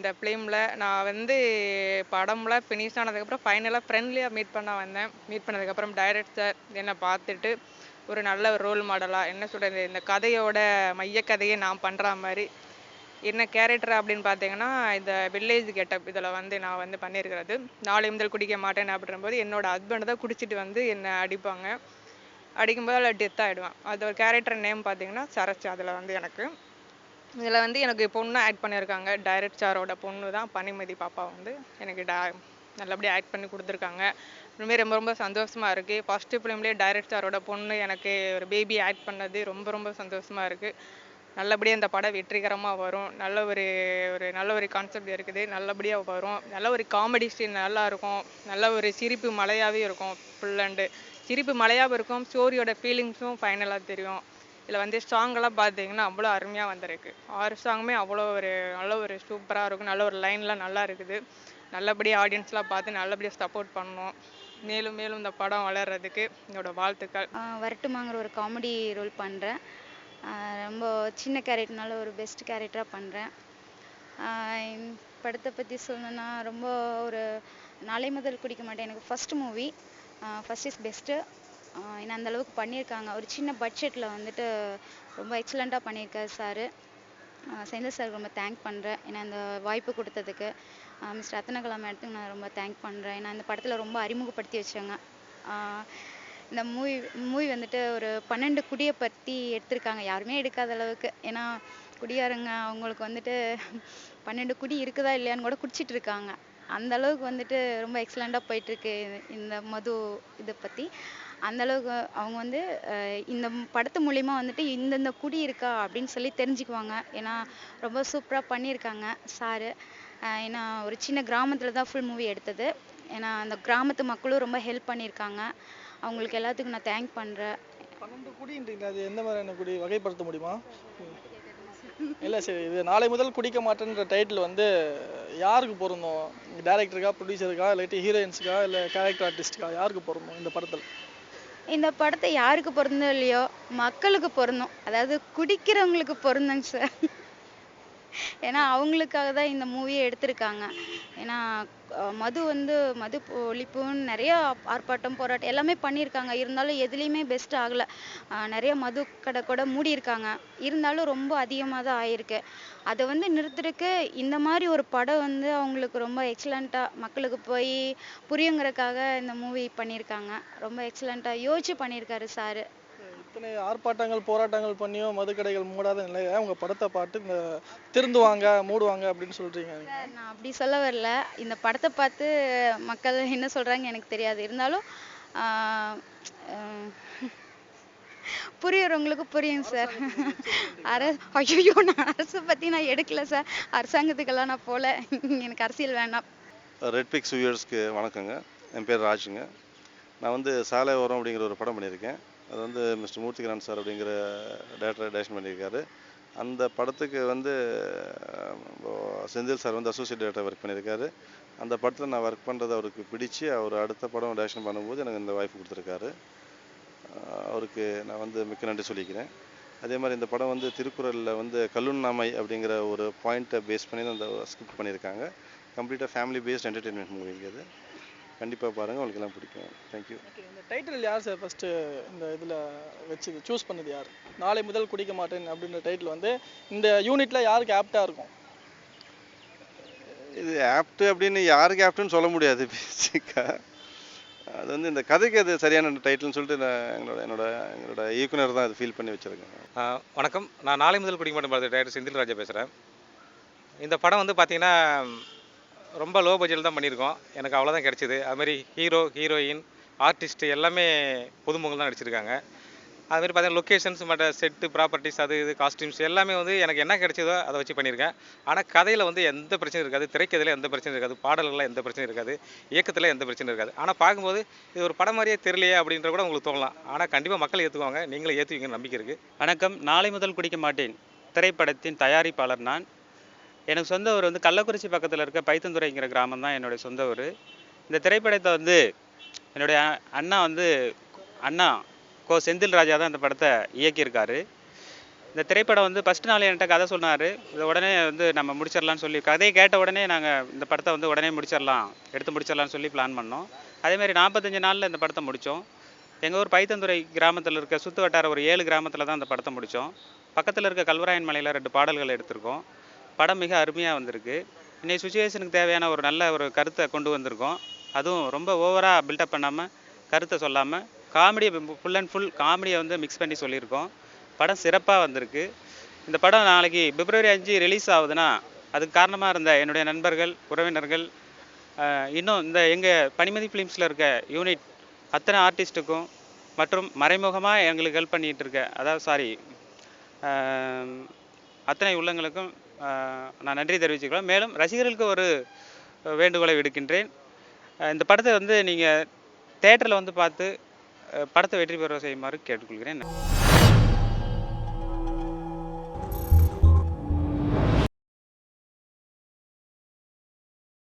இந்த ஃபிலிமில் நான் வந்து படம்லாம் ஃபினிஷ் ஆனதுக்கப்புறம் ஃபைனலாக ஃப்ரெண்ட்லியாக மீட் பண்ண வந்தேன். மீட் பண்ணதுக்கப்புறம் டைரக்டர் என்னை பார்த்துட்டு ஒரு நல்ல ஒரு ரோல் மாடலாக என்ன சொல்கிறது, இந்த கதையோட மையக்கதையை நான் பண்ணுற மாதிரி என்ன கேரக்டர் அப்படின்னு பார்த்தீங்கன்னா, இந்த வில்லேஜ் கெட்டப் இதில் வந்து நான் வந்து பண்ணியிருக்கிறது. நாளை முதல் குடிக்க மாட்டேன் அப்படின்றபோது என்னோட ஹஸ்பண்ட் தான் குடிச்சிட்டு வந்து என்னை அடிப்பாங்க. அடிக்கும்போது அதில் டெத் ஆகிடுவேன். அது ஒரு கேரக்டர் நேம் பார்த்தீங்கன்னா சரச். அதில் வந்து எனக்கு இதில் வந்து எனக்கு பொண்ணு ஆக்ட் பண்ணியிருக்காங்க. டைரக்ட் சாரோட பொண்ணு தான் பனிமதி பாப்பா வந்து எனக்கு நல்லபடியாக ஆக்ட் பண்ணி கொடுத்துருக்காங்க. உண்மையே ரொம்ப ரொம்ப சந்தோஷமாக இருக்குது. ஃபஸ்ட்டு ஃபிலிம்லேயே டைரக்ட் சாரோட பொண்ணு எனக்கு ஒரு பேபி ஆக்ட் பண்ணது ரொம்ப ரொம்ப சந்தோஷமாக இருக்குது. நல்லபடியாக இந்த படம் வெற்றிகரமாக வரும். நல்ல ஒரு ஒரு நல்ல ஒரு கான்செப்ட் இருக்குது. நல்லபடியாக வரும். நல்ல ஒரு காமெடி சீன் நல்லா இருக்கும். நல்ல ஒரு சிரிப்பு மலையாகவே இருக்கும். ஃபுல் அண்டு சிரிப்பு மலையாகவும் இருக்கும். ஸ்டோரியோட ஃபீலிங்ஸும் ஃபைனலாக தெரியும். இதில் வந்து சாங்கெல்லாம் பார்த்தீங்கன்னா அவ்வளோ அருமையாக வந்திருக்கு. 6 சாங்குமே அவ்வளோ ஒரு நல்ல ஒரு சூப்பராக இருக்கும். நல்ல ஒரு லைன்லாம் நல்லா இருக்குது. நல்லபடியாக ஆடியன்ஸ்லாம் பார்த்து நல்லபடியாக சப்போர்ட் பண்ணணும். மேலும் மேலும் இந்த படம் வளர்கிறதுக்கு என்னோட வாழ்த்துக்கள். வரட்டுமாங்கிற ஒரு காமெடி ரோல் பண்ணுறேன். ரொம்ப சின்ன கேரக்டர்னால ஒரு பெஸ்ட் கேரக்டராக பண்ணுறேன். படத்தை பற்றி சொல்லணுன்னா ரொம்ப ஒரு நாளை முதல் குடிக்க மாட்டேன் எனக்கு first movie. First is best. ஏன்னா அந்தளவுக்கு பண்ணியிருக்காங்க. ஒரு சின்ன பட்ஜெட்டில் வந்துட்டு ரொம்ப எக்ஸலண்ட்டாக பண்ணியிருக்காரு சார். செந்தில் சார் ரொம்ப தேங்க் பண்ணுறேன். ஏன்னா இந்த வாய்ப்பு கொடுத்ததுக்கு. மிஸ்டர் ரத்னகலா மேடத்துக்கு நான் ரொம்ப தேங்க் பண்ணுறேன். ஏன்னா இந்த படத்தில் ரொம்ப அறிமுகப்படுத்தி வச்சாங்க. இந்த மூவி வந்துட்டு ஒரு 12 குடியை பற்றி எடுத்திருக்காங்க. யாருமே எடுக்காத அளவுக்கு. ஏன்னா குடியாரங்க அவங்களுக்கு வந்துட்டு 12 குடி இருக்குதா இல்லையான்னு கூட குடிச்சிட்டு இருக்காங்க. அந்த அளவுக்கு வந்துட்டு ரொம்ப எக்ஸலண்ட்டாக போயிட்டுருக்கு இந்த மது இதை பற்றி. அந்தளவுக்கு அவங்க வந்து இந்த படத்து மூலிமா வந்துட்டு இந்தந்த குடி இருக்கா அப்படின்னு சொல்லி தெரிஞ்சுக்குவாங்க. ஏன்னா ரொம்ப சூப்பராக பண்ணியிருக்காங்க சாரு. ஏன்னா ஒரு சின்ன கிராமத்தில் தான் ஃபுல் மூவி எடுத்தது. ஏன்னா அந்த கிராமத்து மக்களும் ரொம்ப ஹெல்ப் பண்ணியிருக்காங்க. அவங்களுக்கு எல்லாத்துக்கும் நான் தேங்க் பண்ணுறேன். 12 குடின்றீங்களா? அது எந்த மாதிரியான குடி வகைப்படுத்த முடியுமா? இல்லை சரி, இது நாளை முதல் குடிக்க மாட்டேன்ற டைட்டில் வந்து யாருக்கு பொருந்தும்? டைரக்டருக்கா, ப்ரொடியூசருக்கா, இல்லாட்டி ஹீரோயின்ஸுக்கா, இல்லை கேரக்டர் ஆர்டிஸ்ட்டுக்கா, யாருக்கு பொருந்தும் இந்த படத்தில்? இந்த படத்தை யாருக்கு பொருந்தும் இல்லையோ மக்களுக்கு பொருந்தும். அதாவது குடிக்கிறவங்களுக்கு பொருந்துங்க சார். ஏன்னா அவங்களுக்காக தான் இந்த மூவியை எடுத்திருக்காங்க. ஏன்னா மது ஒழிப்புன்னு நிறைய ஆர்ப்பாட்டம் போராட்டம் எல்லாமே பண்ணியிருக்காங்க. இருந்தாலும் எதுலேயுமே பெஸ்ட் ஆகலை. நிறைய மது கடை கூட மூடியிருக்காங்க. இருந்தாலும் ரொம்ப அதிகமாக தான் ஆயிருக்கு. அதை வந்து நிறுத்துறதுக்கு இந்த மாதிரி ஒரு படம் வந்து அவங்களுக்கு ரொம்ப எக்ஸலண்ட்டாக மக்களுக்கு போய் புரியுங்கிறதுக்காக இந்த மூவி பண்ணியிருக்காங்க. ரொம்ப எக்ஸலண்ட்டாக யோசிச்சு பண்ணியிருக்காரு சாரு. இத்தனை ஆர்ப்பாட்டங்கள் போராட்டங்கள் பண்ணியும் மதுக்கடைகள் மூடாத நிலையை உங்கள் படத்தை பார்த்து இந்த திருந்துவாங்க மூடுவாங்க அப்படின்னு சொல்கிறீங்க. சார் நான் அப்படி சொல்ல வரல. இந்த படத்தை பார்த்து மக்கள் என்ன சொல்கிறாங்க எனக்கு தெரியாது. இருந்தாலும் புரியுறவங்களுக்கு புரியுங்க சார். ஐயோ நான் அரசை பற்றி நான் எடுக்கல சார். அரசாங்கத்துக்கெல்லாம் நான் போகல. எனக்கு அரசியல் வேண்டாம். ரெட் பிக்ஸ் வியூவர்ஸ்க்கு வணக்கங்க. என் பேர் ராஜுங்க. நான் வந்து சாலை ஓரம் அப்படிங்கிற ஒரு படம் பண்ணியிருக்கேன். அது வந்து மிஸ்டர் மூர்த்திகிரான் சார் அப்படிங்கிற டேரக்டர் டைரக்ஷன் பண்ணியிருக்காரு. அந்த படத்துக்கு வந்து செந்தில் சார் வந்து அசோசியேட் டைரக்டர் ஒர்க் பண்ணியிருக்காரு. அந்த படத்தில் நான் ஒர்க் பண்ணுறது அவருக்கு பிடிச்சி அவர் அடுத்த படம் டைரக்ஷன் பண்ணும்போது எனக்கு இந்த வாய்ப்பு கொடுத்துருக்காரு. அவருக்கு நான் வந்து மிக்க நன்றி சொல்லிக்கிறேன். அதே மாதிரி இந்த படம் வந்து திருக்குறளில் வந்து கல்லுண்ணாமை அப்படிங்கிற ஒரு பாயிண்ட்டை பேஸ் பண்ணி தான் அந்த ஸ்கிரிப்ட் பண்ணியிருக்காங்க. கம்ப்ளீட்டாக ஃபேமிலி பேஸ்ட் என்டர்டெயின்மெண்ட் மூவிங்க அது. கண்டிப்பாக பாருங்கள், உங்களுக்கு எல்லாம் பிடிக்கும். தேங்க்யூ. இந்த டைட்டில் யார் சார் ஃபஸ்ட்டு இந்த இதில் வச்சு சூஸ் பண்ணது யார்? நாளை முதல் குடிக்க மாட்டேன் அப்படின்ற டைட்டில் வந்து இந்த யூனிட்டில் யாருக்கு ஆப்டாக இருக்கும்? இது ஆப்ட்டு அப்படின்னு யாருக்கு ஆப்ட்டுன்னு சொல்ல முடியாது. பேசிக்காக அது வந்து இந்த கதைக்கு அது சரியான டைட்டில்னு சொல்லிட்டு நான் எங்களோட இயக்குனர் தான் அது ஃபீல் பண்ணி வச்சுருக்கேன். வணக்கம். நான் நாளை முதல் குடிக்க மாட்டேன் படத்தை டைரக்டர் செந்தில் ராஜா பேசுகிறேன். இந்த படம் வந்து பார்த்திங்கன்னா ரொம்ப லோ பட்ஜெட்டில் தான் பண்ணியிருக்கோம். எனக்கு அவ்வளோதான் கிடச்சிது. அதுமாதிரி ஹீரோயின் ஆர்டிஸ்ட்டு எல்லாமே புதுமுகங்கள் தான் நடிச்சிருக்காங்க. அதுமாதிரி பார்த்தீங்கன்னா லொக்கேஷன்ஸ் மற்ற செட்டு ப்ராப்பர்ட்டிஸ் அது இது காஸ்டியூம்ஸ் எல்லாமே வந்து எனக்கு என்ன கிடைச்சதோ அதை வச்சு பண்ணியிருக்கேன். ஆனால் கதையில் வந்து எந்த பிரச்சனையும் இருக்காது. திரைக்கதையில் எந்த பிரச்சனையும் இருக்காது. பாடல்களில் எந்த பிரச்சனையும் இருக்காது. இயக்கத்தில் எந்த பிரச்சனையும் இருக்காது. ஆனால் பார்க்கும்போது இது ஒரு படம் மாதிரியே தெரியலையே அப்படின்ற கூட உங்களுக்கு தோணலாம். ஆனால் கண்டிப்பாக மக்கள் ஏற்றுக்குவாங்க. நீங்களே ஏற்றுவீங்கன்னு நம்பிக்கை இருக்குது. வணக்கம். நாளை முதல் குடிக்க மாட்டேன் திரைப்படத்தின் தயாரிப்பாளர் நான். எனக்கு சொந்த ஊர் வந்து கள்ளக்குறிச்சி பக்கத்தில் இருக்க பைத்தந்துறைங்கிற கிராமம் தான் என்னுடைய சொந்த ஊர். இந்த திரைப்படத்தை வந்து என்னுடைய அண்ணா கோ செந்தில் ராஜா தான் இந்த படத்தை இயக்கியிருக்காரு. இந்த திரைப்படம் வந்து ஃபஸ்ட் நாள் என்கிட்ட கதை சொன்னார். இதை உடனே வந்து நம்ம முடிச்சிடலான்னு சொல்லி கதையை கேட்ட உடனே நாங்கள் இந்த படத்தை வந்து உடனே எடுத்து முடிச்சிடலான்னு சொல்லி பிளான் பண்ணோம். அதேமாதிரி 45 நாளில் இந்த படத்தை முடித்தோம். எங்கள் ஊர் பைத்தந்துறை கிராமத்தில் இருக்க சுற்று வட்டார ஒரு 7 கிராமத்தில் தான் இந்த படத்தை முடித்தோம். பக்கத்தில் இருக்க கல்வராயன் மலையில் 2 பாடல்கள் எடுத்திருக்கோம். படம் மிக அருமையாக வந்திருக்கு. இன்னைக்கு சுச்சுவேஷனுக்கு தேவையான ஒரு நல்ல ஒரு கருத்தை கொண்டு வந்திருக்கோம். அதுவும் ரொம்ப ஓவராக பில்டப் பண்ணாமல், கருத்தை சொல்லாமல், காமெடியை ஃபுல் அண்ட் ஃபுல் காமெடியை வந்து மிக்ஸ் பண்ணி சொல்லியிருக்கோம். படம் சிறப்பாக வந்திருக்கு. இந்த படம் நாளைக்கு பிப்ரவரி 5 ரிலீஸ் ஆகுதுன்னா அதுக்கு காரணமாக இருந்த என்னுடைய நண்பர்கள், உறவினர்கள், இன்னும் இந்த எங்கள் பனிமதி ஃபிலிம்ஸில் இருக்க யூனிட் அத்தனை ஆர்டிஸ்ட்டுக்கும் மற்றும் மறைமுகமாக எங்களுக்கு ஹெல்ப் பண்ணிகிட்டு இருக்க அத்தனை உள்ளங்களுக்கும் நான் நன்றி தெரிவிச்சுக்கிறேன். மேலும் ரசிகர்களுக்கு ஒரு வேண்டுகோளை விடுக்கின்றேன். இந்த படத்தை வந்து நீங்கள் தேட்டரில் வந்து பார்த்து படத்தை வெற்றி பெற செய்யுமாறு கேட்டுக்கொள்கிறேன்.